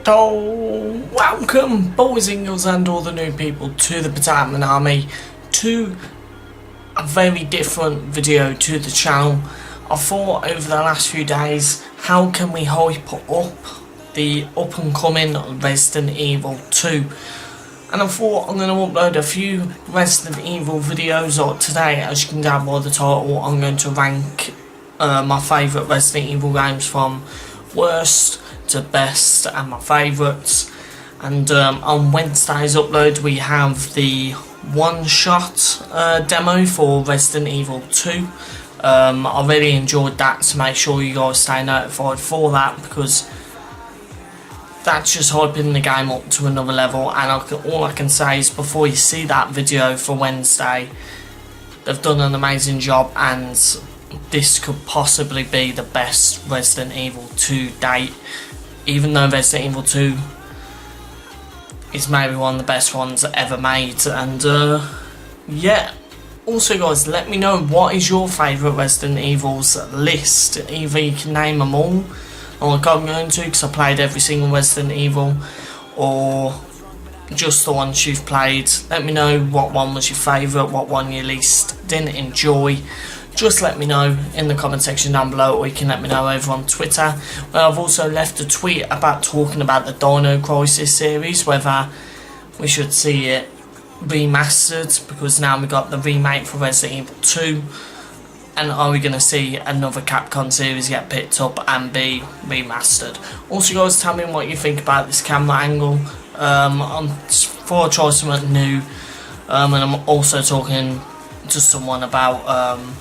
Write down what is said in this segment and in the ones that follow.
Welcome, boys and girls and all the new people, to the Battalion Army, to a very different video to the channel. I thought over the last few days, how can we hype up the up and coming Resident Evil 2? And I thought I'm going to upload a few Resident Evil videos today. As you can tell by the title, I'm going to rank my favourite Resident Evil games from worst to best and my favourites. And on Wednesday's upload we have the one-shot demo for Resident Evil 2. I really enjoyed that, so make sure you guys stay notified for that, because that's just hyping the game up to another level. And all I can say is, before you see that video for Wednesday, they've done an amazing job, and this could possibly be the best Resident Evil 2 date. Even though Resident Evil 2 is maybe one of the best ones ever made. And yeah, also guys, let me know what is your favourite Resident Evils list. Either you can name them all, like I'm going to, because I played every single Resident Evil, or just the ones you've played. Let me know what one was your favourite, what one you least didn't enjoy. Just let me know in the comment section down below, or you can let me know over on Twitter, where I've also left a tweet about talking about the Dino Crisis series, whether we should see it remastered, because now we've got the remake for Resident Evil 2, and are we going to see another Capcom series get picked up and be remastered. Also guys, tell me what you think about this camera angle. Before I try something new, and I'm also talking to someone about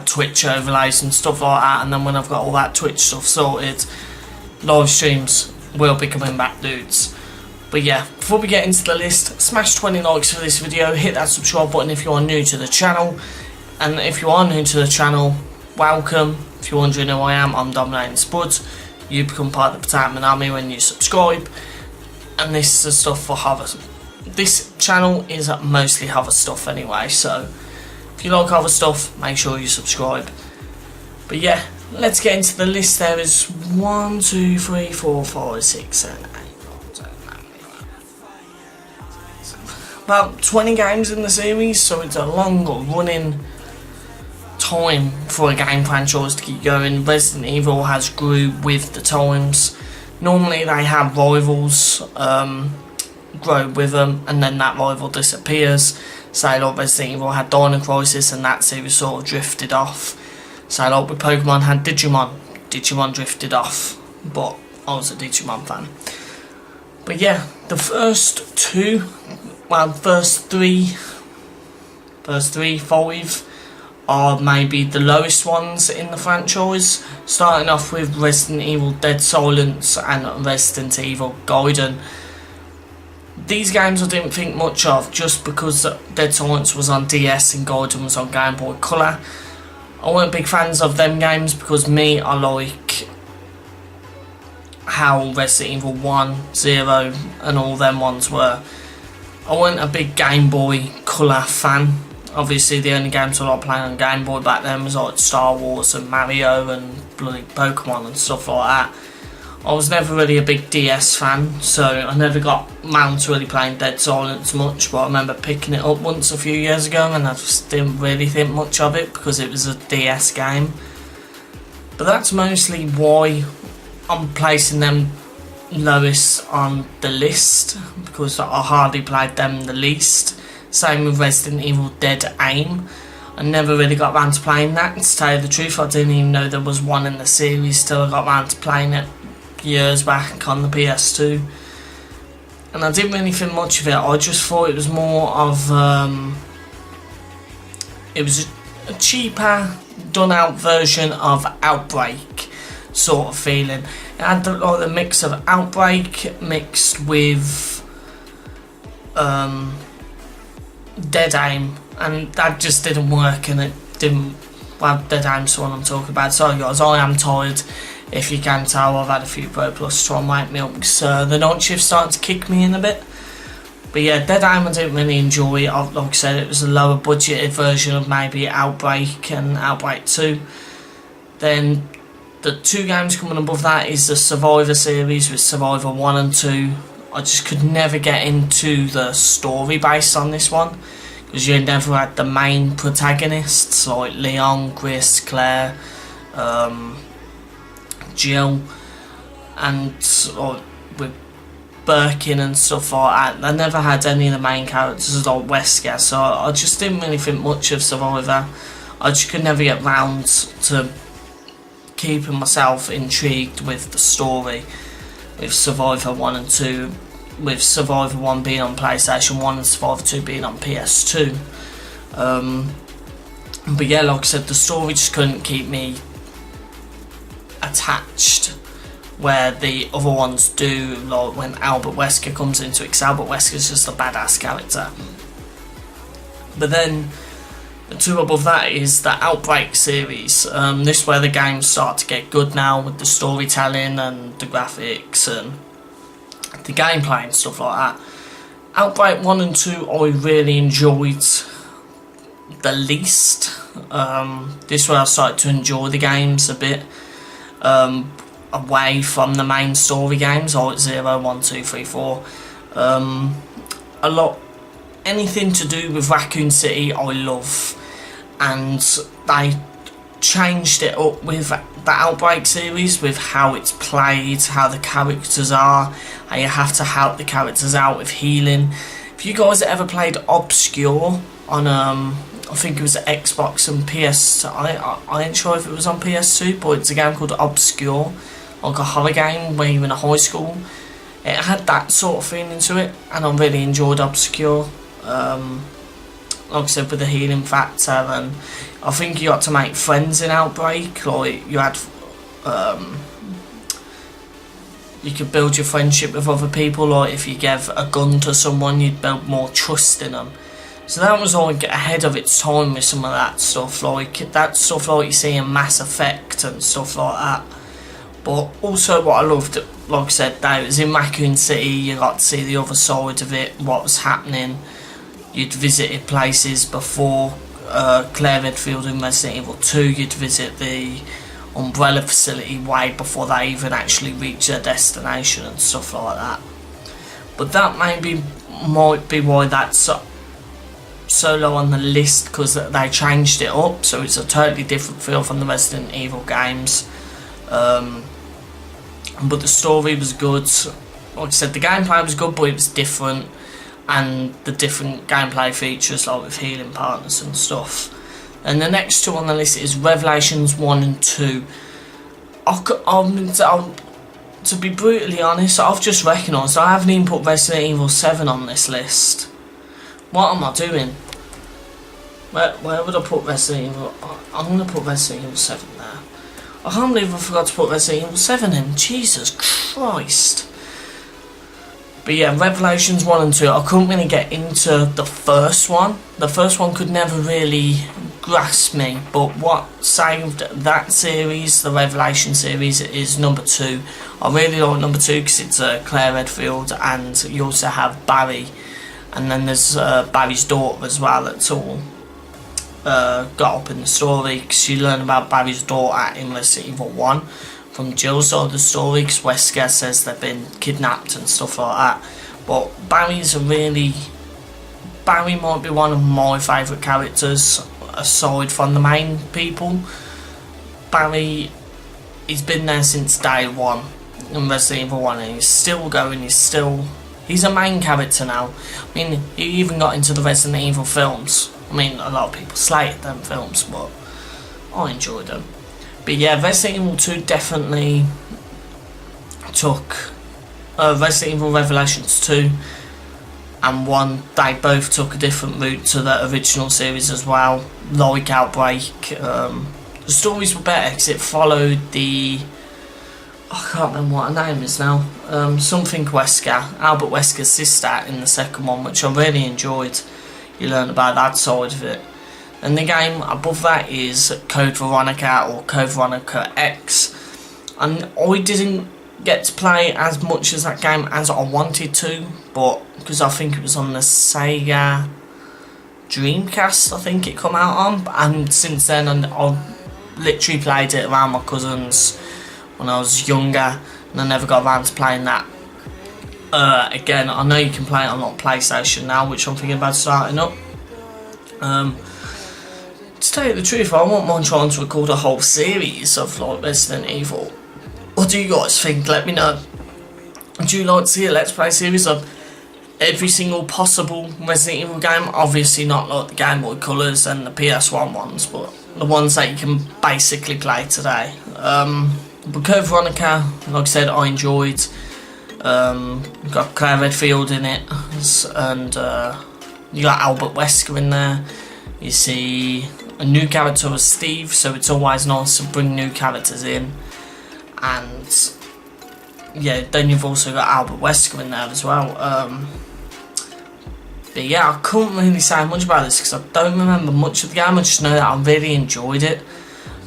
Twitch overlays and stuff like that, and then when I've got all that Twitch stuff sorted, live streams will be coming back, dudes. But yeah, before we get into the list, smash 20 likes for this video, hit that subscribe button if you are new to the channel, and if you are new to the channel, welcome. If you're wondering who I am, I'm Dominating Spud. You become part of the Battalion Army when you subscribe, and this is the stuff for horror. This channel is mostly horror stuff anyway, so if you like horror stuff, make sure you subscribe. But yeah, let's get into the list. There is 1, 2, 3, 4, 5, 6, 7, 8, 9, 10, 11, 12, about 20 games in the series, so it's a long running time for a game franchise to keep going. Resident Evil has grew with the times. Normally they have rivals grow with them, and then that rival disappears. Say like Resident Evil had Dino Crisis, and that series sort of drifted off. Say like with Pokemon had Digimon drifted off, but I was a Digimon fan. But yeah, the first three, 5 are maybe the lowest ones in the franchise, starting off with Resident Evil Dead Silence and Resident Evil Gaiden. These games I didn't think much of, just because Dead Silence was on DS and Gaiden was on Game Boy Color. I weren't big fans of them games, because I like how Resident Evil 1, 0 and all them ones were. I weren't a big Game Boy Color fan. Obviously the only games I liked playing on Game Boy back then was like Star Wars and Mario and bloody Pokemon and stuff like that. I was never really a big DS fan, so I never got round to really playing Dead Silence much, but I remember picking it up once a few years ago, and I just didn't really think much of it because it was a DS game. But that's mostly why I'm placing them lowest on the list, because I hardly played them the least. Same with Resident Evil Dead Aim. I never really got round to playing that, to tell you the truth. I didn't even know there was one in the series till I got round to playing it years back on the PS2, and I didn't really think much of it. I just thought it was more of it was a cheaper, done out version of Outbreak sort of feeling. It had like the mix of Outbreak mixed with Dead Aim, and that just didn't work, and it didn't. Well, Dead Aim's the one I'm talking about. Sorry guys, I am tired. If you can tell, I've had a few Pro Plus to try and wake me up, because the night shift's starting to kick me in a bit. But yeah, Dead Aim I didn't really enjoy. Like I said, it was a lower budgeted version of maybe Outbreak and Outbreak 2. Then The two games coming above that is the Survivor series with Survivor 1 and 2. I just could never get into the story based on this one, because you never had the main protagonists like Leon, Chris, Claire, Jill, and with Birkin and stuff like that. They never had any of the main characters like Wesker, so I just didn't really think much of Survivor. I just could never get round to keeping myself intrigued with the story with Survivor 1 and 2, with Survivor 1 being on PlayStation 1 and Survivor 2 being on PS2. But yeah, like I said, the story just couldn't keep me attached where the other ones do, like when Albert Wesker comes into it, because Albert Wesker's just a badass character. But then the two above that is the Outbreak series. This is where the games start to get good now with the storytelling and the graphics and the gameplay and stuff like that. Outbreak 1 and 2 I really enjoyed the least. This is where I started to enjoy the games a bit, away from the main story games like 0, 1, 2, 3, 4. Anything to do with Raccoon City I love, and they changed it up with the Outbreak series, with how it's played, how the characters are, how you have to help the characters out with healing. If you guys ever played Obscure on I think it was Xbox and PS, I ain't sure if it was on PS2, but it's a game called Obscure, like a horror game where you're in a high school. It had that sort of feeling to it, and I really enjoyed Obscure. Like I said, with the healing factor, and I think you got to make friends in Outbreak. Like you had, you could build your friendship with other people. Like if you gave a gun to someone, you'd build more trust in them. So that was like ahead of its time with some of that stuff. Like that stuff like you see in Mass Effect and stuff like that. But also what I loved, like I said, that it was in Raccoon City. You got to see the other side of it, what was happening. You'd visited places before, Claire Redfield in Resident Evil 2, you'd visit the Umbrella facility way before they even actually reach their destination and stuff like that. But that might be why that's so low on the list, because they changed it up, so it's a totally different feel from the Resident Evil games. But the story was good. Like I said, the gameplay was good, but it was different. And the different gameplay features, like with healing partners and stuff. And the next two on the list is Revelations 1 and 2. To be brutally honest, I've just recognised I haven't even put Resident Evil 7 on this list. What am I doing? Where would I put Resident Evil? I'm going to put Resident Evil 7 there. I can't believe I forgot to put Resident Evil 7 in. Jesus Christ. But yeah, Revelations 1 and 2, I couldn't really get into the first one. The first one could never really grasp me, but what saved that series, the Revelation series, is number 2. I really like number 2 because it's Claire Redfield, and you also have Barry, and then there's Barry's daughter as well. That's all got up in the story, because you learn about Barry's daughter in Resident Evil 1. From Jill's side of the story, because Wesker says they've been kidnapped and stuff like that. But Barry might be one of my favourite characters aside from the main people. Barry, he's been there since day one in Resident Evil 1, and he's still going. He's a main character now. I mean, he even got into the Resident Evil films. I mean, a lot of people slated them films, but I enjoyed them. But yeah, Resident Evil 2 definitely took Resident Evil Revelations 2 and 1, they both took a different route to the original series as well, like Outbreak. The stories were better because it followed I can't remember what her name is now, something Wesker, Albert Wesker's sister in the second one, which I really enjoyed. You learn about that side of it. And the game above that is Code Veronica, or Code Veronica X. And I didn't get to play as much as that game as I wanted to, but because I think it was on the Sega Dreamcast, I think it come out on. And since then I've literally played it around my cousins, when I was younger, and I never got around to playing that. Again, I know you can play it on like PlayStation now, which I'm thinking about starting up. To tell you the truth, I won't mind trying to record a whole series of like Resident Evil. What do you guys think? Let me know. Do you like to see a Let's Play series of every single possible Resident Evil game? Obviously not like the Game Boy Colors and the PS1 ones, but the ones that you can basically play today. But Code Veronica, like I said, I enjoyed. Got Claire Redfield in it, and you got Albert Wesker in there. You see a new character as Steve, so it's always nice to bring new characters in. And yeah, then you've also got Albert Wesker in there as well. But yeah, I couldn't really say much about this because I don't remember much of the game. I just know that I really enjoyed it.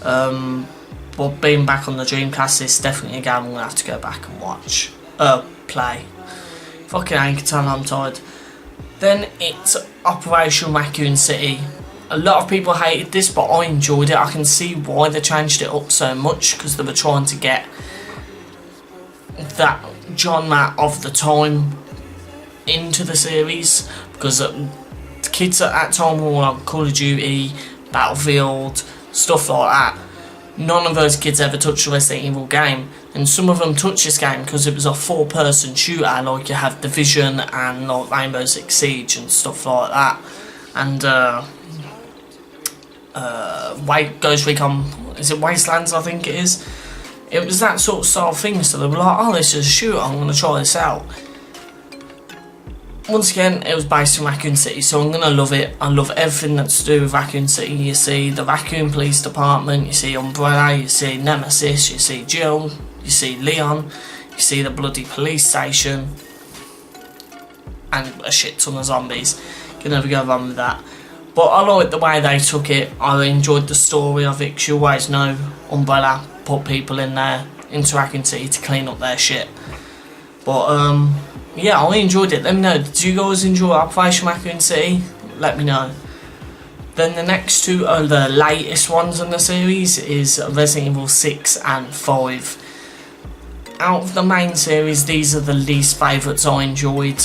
But being back on the Dreamcast is definitely a game I'm going to have to go back and watch. Play. Fucking hell, you can tell I'm tired. Then it's Operation Raccoon City. A lot of people hated this, but I enjoyed it. I can see why they changed it up so much, because they were trying to get that genre of the time into the series, because the kids at that time were all on Call of Duty, Battlefield, stuff like that. None of those kids ever touched a Resident Evil game, and some of them touched this game because it was a 4-person shooter, like you have Division and like Rainbow Six Siege and stuff like that. And Ghost Recon, is it Wastelands, I think it is? It was that sort of style thing, so they were like, oh, this is a shooter, I'm going to try this out. Once again, it was based in Raccoon City, so I'm going to love it. I love everything that's to do with Raccoon City. You see the Raccoon Police Department, you see Umbrella, you see Nemesis, you see Jill, you see Leon, you see the bloody police station, and a shit ton of zombies. You can never go wrong with that. But I like the way they took it. I enjoyed the story of it, because you always know Umbrella put people in there into Raccoon City to clean up their shit. But yeah, I enjoyed it. Let me know, did you guys enjoy Operation Raccoon City? Let me know. Then the next two are the latest ones in the series, is Resident Evil 6 and 5. Out of the main series, these are the least favourites I enjoyed,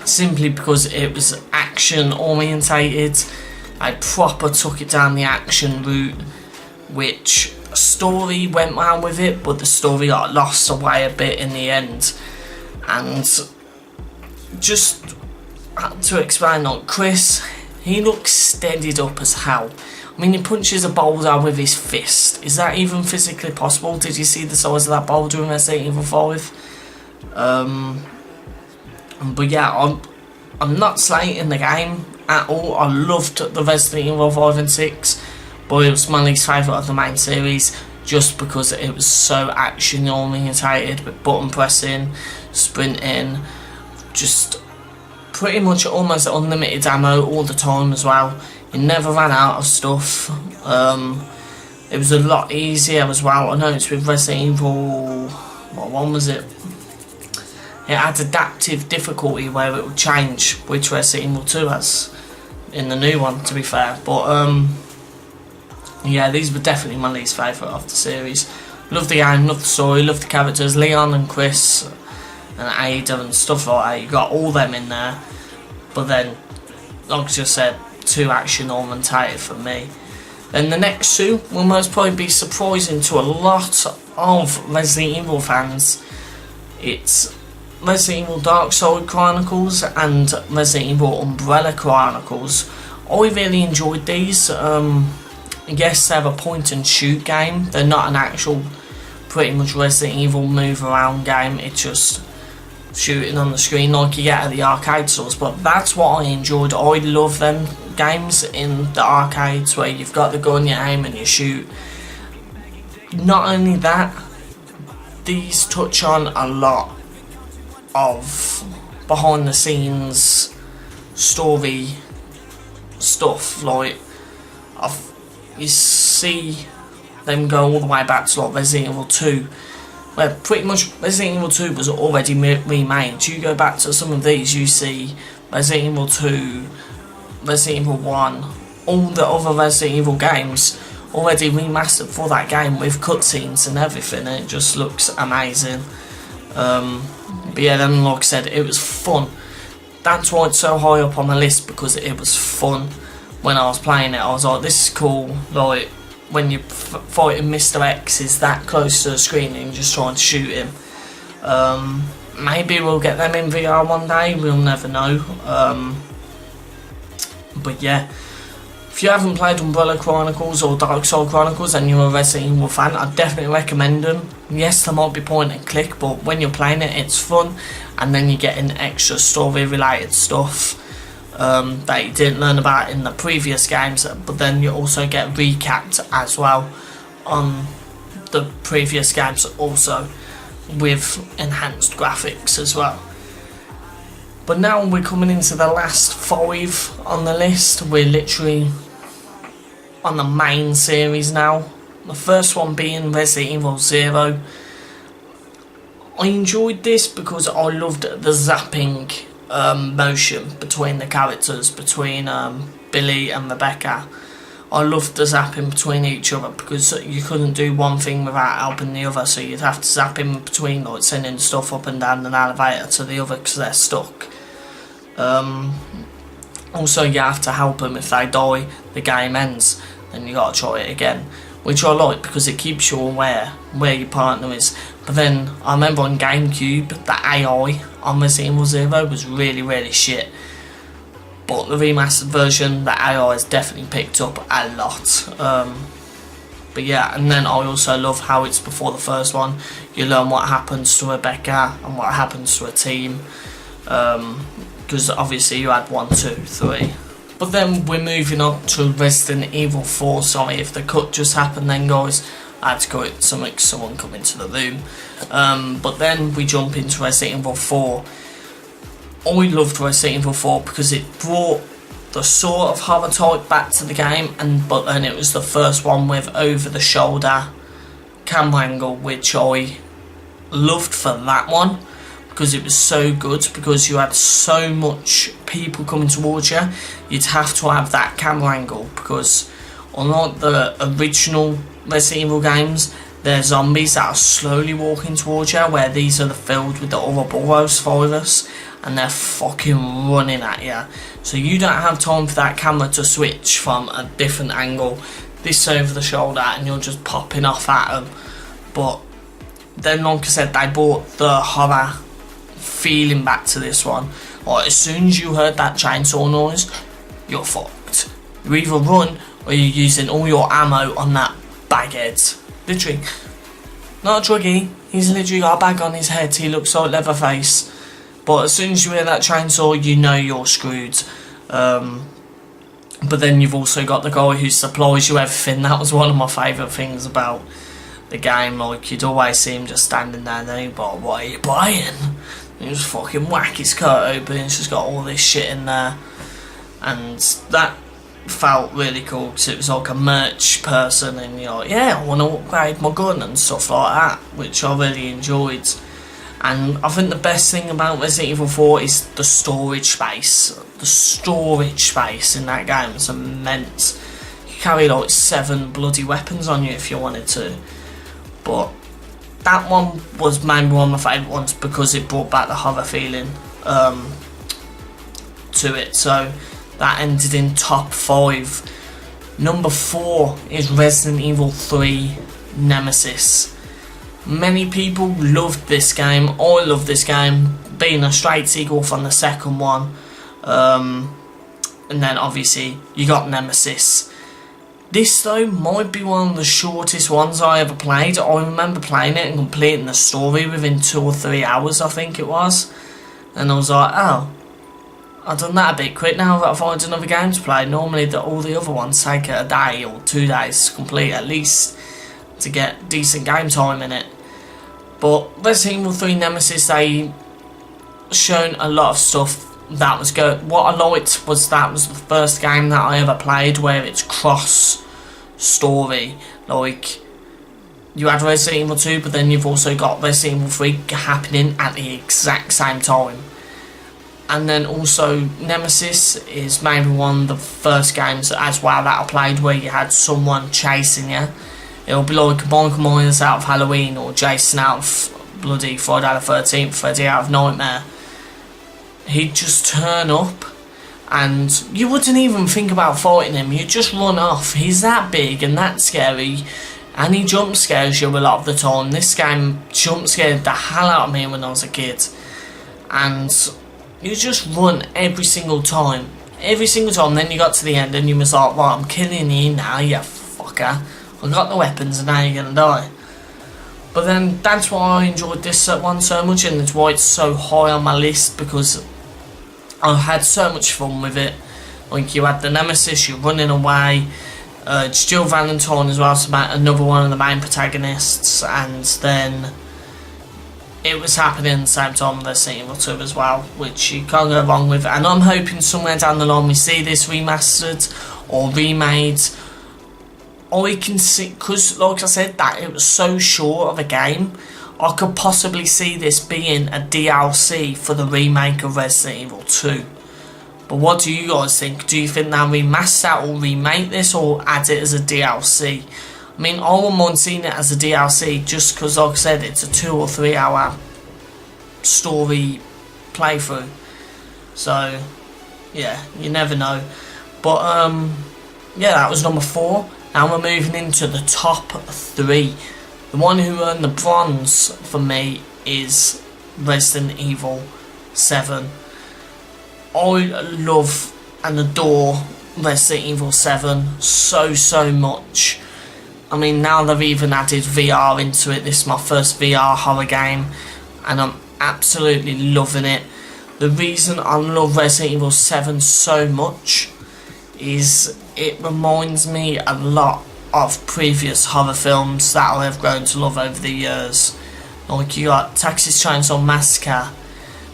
simply because it was action orientated. I proper took it down the action route, which story went well with it, but the story got lost away a bit in the end. And just to explain, like Chris, he looks steadied up as hell. I mean, he punches a boulder with his fist. Is that even physically possible? Did you see the size of that boulder in Resident Evil 5? But yeah, I'm not slating the game at all. I loved the Resident Evil 5 and 6, but it was my least favourite of the main series, just because it was so action orientated, with button pressing, sprinting, just pretty much almost unlimited ammo all the time as well. You never ran out of stuff. It was a lot easier as well. I noticed with Resident Evil, what one was it? It had adaptive difficulty where it would change, which Resident Evil 2 has in the new one, to be fair. But yeah, these were definitely my least favourite of the series. Love the game, love the story, love the characters, Leon and Chris and Ada and stuff like that. You got all them in there, but then, like I just said, too action orientated for me. Then the next two will most probably be surprising to a lot of Resident Evil fans. It's Resident Evil Dark Side Chronicles and Resident Evil Umbrella Chronicles. I really enjoyed these. Yes, they're a point and shoot game. They're not an actual pretty much Resident Evil move around game. It's just shooting on the screen like you get at the arcade stores. But that's what I enjoyed. I love them games in the arcades where you've got the gun, you aim and you shoot. Not only that, these touch on a lot of behind the scenes story stuff. Like, you see them go all the way back to like Resident Evil 2, where pretty much Resident Evil 2 was already remade. You go back to some of these, you see Resident Evil 2, Resident Evil 1, all the other Resident Evil games already remastered for that game with cutscenes and everything, and it just looks amazing. But yeah, then like I said, it was fun. That's why it's so high up on my list, because it was fun. When I was playing it, I was like, this is cool. Like, when you're fighting Mr. X is that close to the screen and you're just trying to shoot him. Maybe we'll get them in VR one day, we'll never know. But yeah, if you haven't played Umbrella Chronicles or Dark Souls Chronicles and you're a Resident Evil fan, I definitely recommend them. Yes, there might be point and click, but when you're playing it, it's fun, and then you're getting extra story related stuff that you didn't learn about in the previous games, but then you also get recapped as well on the previous games, also with enhanced graphics as well. But now we're coming into the last 5 on the list. We're literally on the main series now. The first one being Resident Evil 0. I enjoyed this because I loved the zapping motion between the characters, between Billy and Rebecca. I loved the zapping between each other, because you couldn't do one thing without helping the other, so you'd have to zap in between, like sending stuff up and down an elevator to the other because they're stuck. Also, you have to help them. If they die, the game ends, then you gotta try it again, which I like because it keeps you aware where your partner is. But then I remember on GameCube, the AI on Resident Evil 0 was really shit. But the remastered version, the AI has definitely picked up a lot. But yeah, and then I also love how it's before the first one. You learn what happens to Rebecca and what happens to a team. Because obviously you had 1, 2, 3. But then we're moving on to Resident Evil 4. Sorry if the cut just happened then, guys. I had to go to make someone come into the room. But then we jump into Resident Evil 4. I loved Resident Evil 4 because it brought the sort of horror type back to the game, but then it was the first one with over the shoulder camera angle, which I loved for that one because it was so good, because you had so much people coming towards you. You'd have to have that camera angle, because unlike the original Resident Evil games, they're zombies that are slowly walking towards you, where these are filled with the Ouroboros virus and they're fucking running at you. So you don't have time for that camera to switch from a different angle, this over the shoulder, and you're just popping off at them. But then, like I said, they brought the horror feeling back to this one. Like, as soon as you heard that chainsaw noise, you're fucked. You either run or you're using all your ammo on that baghead. Literally, not a druggie, he's literally got a bag on his head, he looks like Leatherface. But as soon as you hear that chainsaw, you know you're screwed. But then you've also got the guy who supplies you everything. That was one of my favourite things about the game. Like, you'd always see him just standing there and but what are you buying? And he just fucking whack his coat open and he's just got all this shit in there. And that felt really cool because it was like a merch person, and you're like, yeah, I want to upgrade my gun and stuff like that, which I really enjoyed. And I think the best thing about Resident Evil 4 is the storage space. The storage space in that game is immense. You carry like 7 bloody weapons on you if you wanted to. But that one was maybe one of my favourite ones because it brought back the horror feeling to it. So that ended in top 5. Number 4 is Resident Evil 3 Nemesis. Many people loved this game. I love this game, being a straight sequel from the second one. And then obviously you got Nemesis. This though might be one of the shortest ones I ever played. I remember playing it and completing the story within 2 or 3 hours, I think it was. And I was like, oh, I've done that a bit quick now that I find another game to play. Normally all the other ones take a day or 2 days to complete at least, to get decent game time in it. But Resident Evil 3 Nemesis, they shown a lot of stuff that was good. What I liked was that was the first game that I ever played where it's cross story. Like, you had Resident Evil 2, but then you've also got Resident Evil 3 happening at the exact same time. And then also Nemesis is maybe one of the first games as well that I played where you had someone chasing you. It'll be like Michael Myers out of Halloween, or Jason out of bloody Friday the 13th, Freddy out of Nightmare. He'd just turn up and you wouldn't even think about fighting him, you'd just run off. He's that big and that scary, and he jump scares you a lot of the time. This game jump scared the hell out of me when I was a kid, and you just run every single time. Then you got to the end and you was like, right, I'm killing you now, you fucker. I got the weapons and now you're gonna die. But then that's why I enjoyed this one so much, and it's why it's so high on my list, because I had so much fun with it. Like, you had the Nemesis, you're running away, Jill Valentine as well, so another one of the main protagonists, and then it was happening at the same time with Resident Evil 2 as well, which you can't go wrong with. And I'm hoping somewhere down the line we see this remastered or remade. Or we can see, because like I said, that it was so short of a game, I could possibly see this being a DLC for the remake of Resident Evil 2. But what do you guys think? Do you think they'll remaster that or remake this, or add it as a DLC? I mean, I wouldn't mind seeing it as a DLC, just because, like I said, it's a 2 or 3 hour story playthrough. So, yeah, you never know. But, yeah, that was number 4. Now we're moving into the top 3. The one who earned the bronze for me is Resident Evil 7. I love and adore Resident Evil 7 so much. I mean, now they've even added VR into it. This is my first VR horror game, and I'm absolutely loving it. The reason I love Resident Evil 7 so much is it reminds me a lot of previous horror films that I have grown to love over the years. Like, you got Texas Chainsaw Massacre,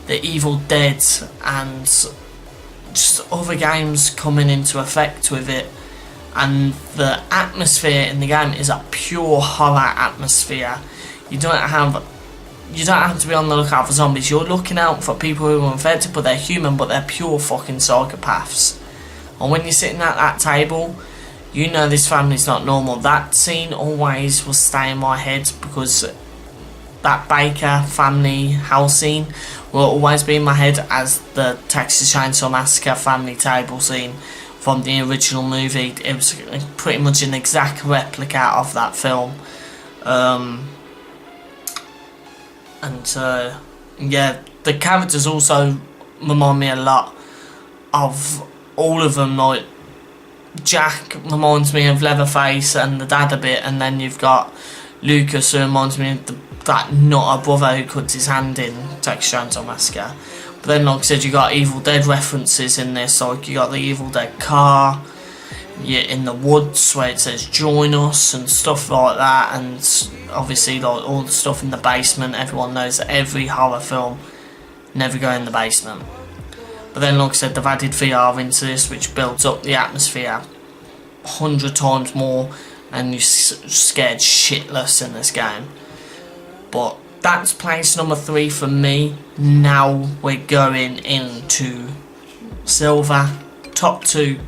The Evil Dead, and just other games coming into effect with it. And the atmosphere in the game is a pure horror atmosphere. You don't have to be on the lookout for zombies. You're looking out for people who are infected, but they're human, but they're pure fucking psychopaths. And when you're sitting at that table, you know this family's not normal. That scene always will stay in my head, because that Baker family house scene will always be in my head as the Texas Chainsaw Massacre family table scene from the original movie. It was pretty much an exact replica of that film. Yeah, the characters also remind me a lot of all of them. Like, Jack reminds me of Leatherface and the dad a bit, and then you've got Lucas, who reminds me of that not a brother who cuts his hand in Texas Chainsaw Massacre. But then, like I said, you got Evil Dead references in this. Like, you got the Evil Dead car, you're in the woods where it says join us and stuff like that, and obviously like all the stuff in the basement. Everyone knows that every horror film never go in the basement. But then, like I said, they've added VR into this, which builds up the atmosphere 100 times more, and you're scared shitless in this game. But that's place number 3 for me. Now we're going into silver, top 2.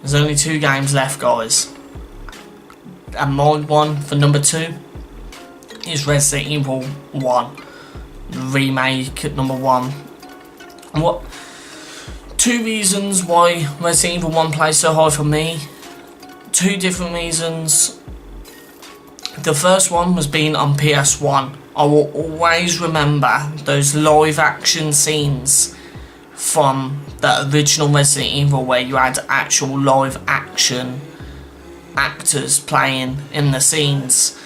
There's only 2 games left, guys. And my one for number 2 is Resident Evil 1, the remake at number 1. What? 2 reasons why Resident Evil 1 plays so high for me. 2 different reasons. The first one was being on PS1. I will always remember those live action scenes from the original Resident Evil, where you had actual live action actors playing in the scenes.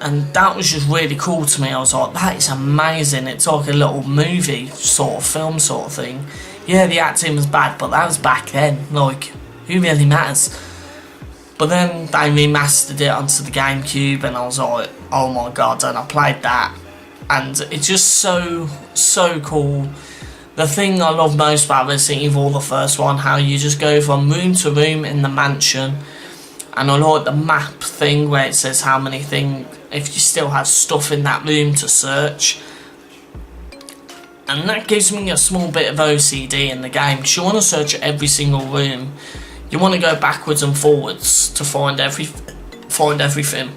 And that was just really cool to me. I was like, that is amazing. It's like a little movie sort of film sort of thing. Yeah, the acting was bad, but that was back then. Like, who really matters? But then they remastered it onto the GameCube, and I was like, oh my god, and I played that. And it's just so cool. The thing I love most about Resident Evil, the first one, how you just go from room to room in the mansion. And I like the map thing where it says how many things, if you still have stuff in that room to search. And that gives me a small bit of OCD in the game, because you want to search every single room. You want to go backwards and forwards to find everything.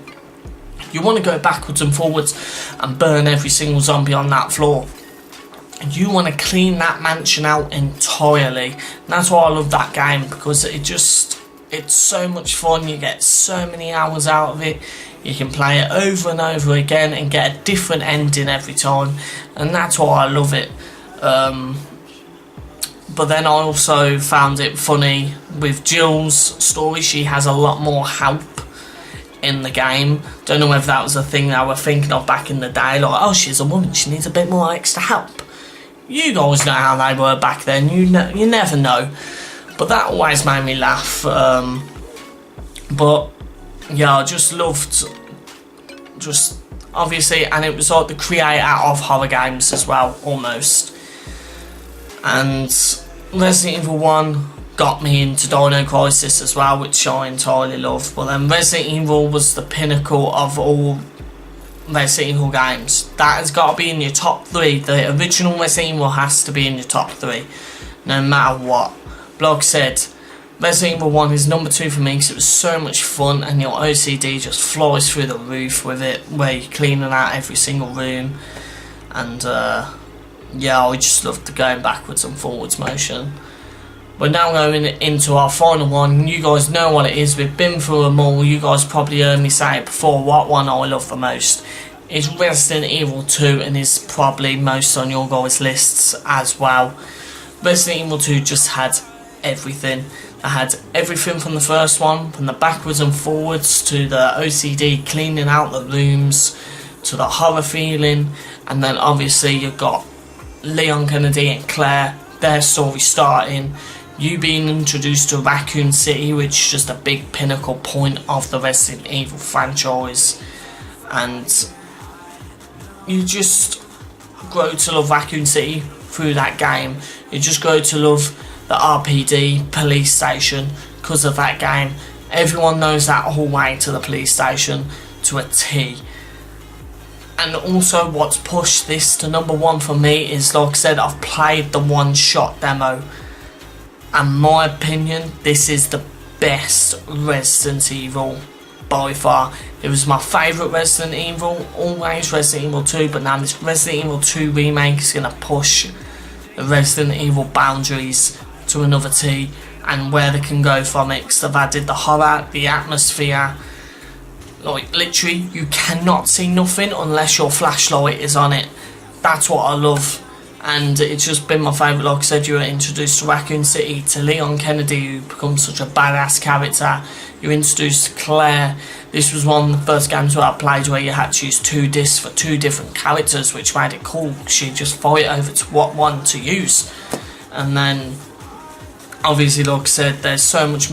You want to go backwards and forwards and burn every single zombie on that floor. You want to clean that mansion out entirely. And that's why I love that game, because it's so much fun. You get so many hours out of it. You can play it over and over again and get a different ending every time, and that's why I love it. But then I also found it funny with Jill's story. She has a lot more help in the game. Don't know whether that was a thing they were thinking of back in the day, like, oh, she's a woman, she needs a bit more extra help. You guys know how they were back then. You never know. But that always made me laugh. But yeah, I just loved, obviously, and it was like the creator of horror games as well, almost. And Resident Evil 1 got me into Dino Crisis as well, which I entirely love. But then Resident Evil was the pinnacle of all Resident Evil games. That has got to be in your top 3. The original Resident Evil has to be in your top 3, no matter what. But like I said, Resident Evil 1 is number 2 for me, because it was so much fun, and your OCD just flies through the roof with it, where you're cleaning out every single room. And yeah, I just loved the going backwards and forwards motion. We're now going into our final one. You guys know what it is. We've been through them all. You guys probably heard me say it before. What one I love the most is Resident Evil 2, and is probably most on your guys' lists as well. Resident Evil 2 just had everything. It had everything from the first one, from the backwards and forwards to the OCD cleaning out the rooms, to the horror feeling, and then obviously you've got Leon Kennedy and Claire, their story starting, you being introduced to Raccoon City, which is just a big pinnacle point of the Resident Evil franchise, and you just grow to love Raccoon City through that game. You just grow to love the RPD police station because of that game. Everyone knows that hallway to the police station to a T. And also what's pushed this to number 1 for me is, like I said, I've played the one-shot demo, and my opinion, this is the best Resident Evil by far. It was my favourite Resident Evil, always Resident Evil 2, but now this Resident Evil 2 remake is going to push the Resident Evil boundaries to another T, and where they can go from it, because they've added the horror, the atmosphere. Like, literally, you cannot see nothing unless your flashlight is on it. That's what I love. And it's just been my favourite. Like I said, you were introduced to Raccoon City, to Leon Kennedy, who becomes such a badass character. You're introduced to Claire. This was one of the first games where I played where you had to use 2 discs for 2 different characters, which made it cool, because you just fight over to what one to use. And then, obviously, like I said, there's so much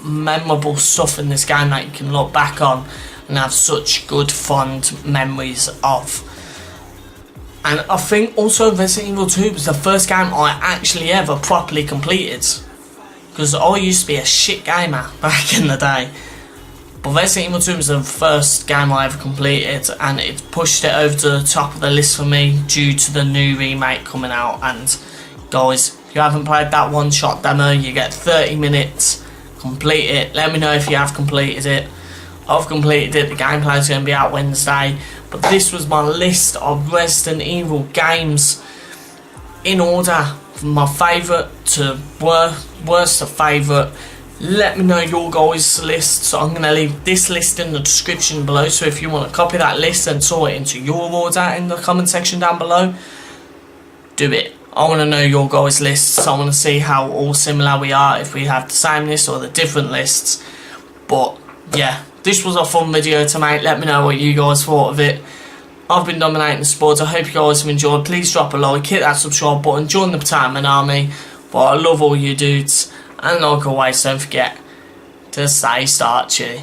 memorable stuff in this game that you can look back on and have such good fond memories of. And I think also Resident Evil 2 was the first game I actually ever properly completed, because I used to be a shit gamer back in the day. But Resident Evil 2 was the first game I ever completed, and it pushed it over to the top of the list for me due to the new remake coming out. And guys, if you haven't played that one-shot demo, you get 30 minutes, complete it. Let me know if you have completed it. I've completed it. The gameplay is going to be out Wednesday. But this was my list of Resident Evil games in order, from my favourite to worst to favourite. Let me know your guys' list. So I'm going to leave this list in the description below. So if you want to copy that list and sort it into your order in the comment section down below, do it. I want to know your guys' lists. I want to see how all similar we are, if we have the same list or the different lists. But yeah, this was a fun video to make. Let me know what you guys thought of it. I've been dominating the sports. I hope you guys have enjoyed. Please drop a like, hit that subscribe button, join the Potato Army. But I love all you dudes. And like always, don't forget to stay starchy.